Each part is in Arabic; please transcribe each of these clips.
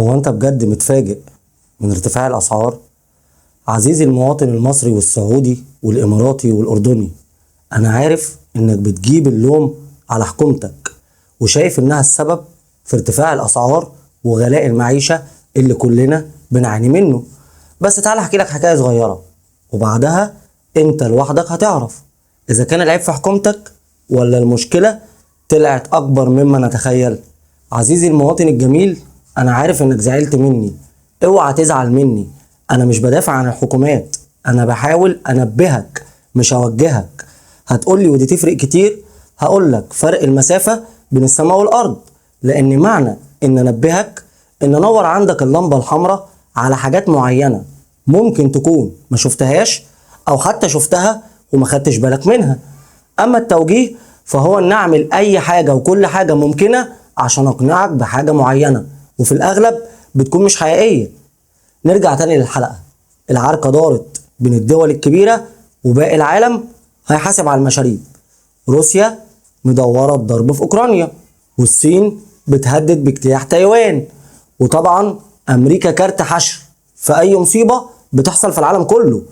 هو انت بجد متفاجئ من ارتفاع الاسعار؟ عزيزي المواطن المصري والسعودي والاماراتي والاردني، انا عارف انك بتجيب اللوم على حكومتك وشايف انها السبب في ارتفاع الاسعار وغلاء المعيشة اللي كلنا بنعاني منه. بس تعال احكي لك حكاية صغيرة وبعدها انت لوحدك هتعرف اذا كان العيب في حكومتك ولا المشكلة طلعت اكبر مما نتخيل. عزيزي المواطن الجميل، انا عارف انك زعلت مني، اوعى تزعل مني. انا مش بدافع عن الحكومات، انا بحاول انبهك مش اوجهك. هتقولي ودي تفرق كتير، هقولك فرق المسافة بين السماء والارض، لان معنى ان انبهك ان انور عندك اللمبة الحمراء على حاجات معينة ممكن تكون ما شفتهاش او حتى شفتها وما خدتش بالك منها. اما التوجيه فهو ان اعمل اي حاجة وكل حاجة ممكنة عشان اقنعك بحاجة معينة وفي الاغلب بتكون مش حقيقية. نرجع تاني للحلقة. العركة دارت بين الدول الكبيرة وباقي العالم هيحاسب على المشاريب. روسيا مدورة الضرب في اوكرانيا، والصين بتهدد باجتياح تايوان، وطبعا امريكا كارت حشر في اي مصيبة بتحصل في العالم كله.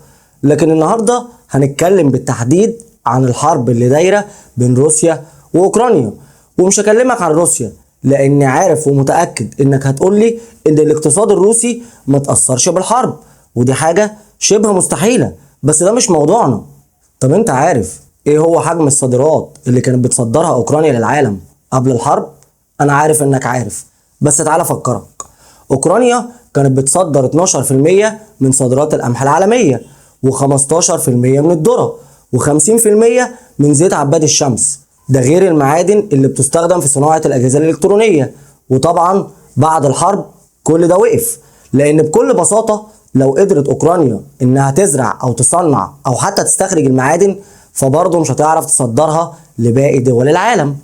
لكن النهاردة هنتكلم بالتحديد عن الحرب اللي دايرة بين روسيا واوكرانيا. ومش هكلمك عن روسيا لاني عارف ومتأكد انك هتقولي ان الاقتصاد الروسي ما تأثرش بالحرب، ودي حاجة شبه مستحيلة، بس ده مش موضوعنا. طب انت عارف ايه هو حجم الصادرات اللي كانت بتصدرها اوكرانيا للعالم قبل الحرب؟ انا عارف انك عارف، بس تعالى افكرك. اوكرانيا كانت بتصدر 12% من صادرات القمح العالمية، و15% من الذرة، و50% من زيت عباد الشمس، ده غير المعادن اللي بتستخدم في صناعة الأجهزة الإلكترونية. وطبعا بعد الحرب كل ده وقف، لأن بكل بساطة لو قدرت أوكرانيا إنها تزرع أو تصنع أو حتى تستخرج المعادن فبرضه مش هتعرف تصدرها لباقي دول العالم.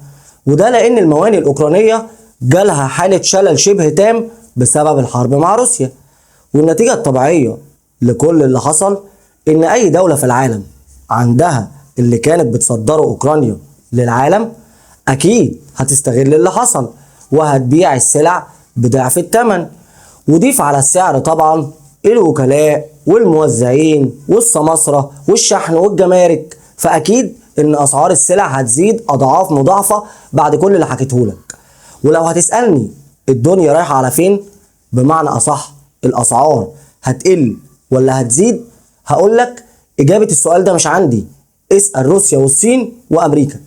وده لأن الموانئ الأوكرانية جالها حالة شلل شبه تام بسبب الحرب مع روسيا. والنتيجة الطبيعية لكل اللي حصل إن أي دولة في العالم عندها اللي كانت بتصدره أوكرانيا للعالم أكيد هتستغل اللي حصل وهتبيع السلع بضعف الثمن. وضيف على السعر طبعا الوكلاء والموزعين والسماسرة والشحن والجمارك، فأكيد إن أسعار السلع هتزيد أضعاف مضاعفة بعد كل اللي حكيتهولك. ولو هتسألني الدنيا رايحة على فين، بمعنى أصح الأسعار هتقل ولا هتزيد، هقولك إجابة السؤال ده مش عندي، اسأل روسيا والصين وأمريكا.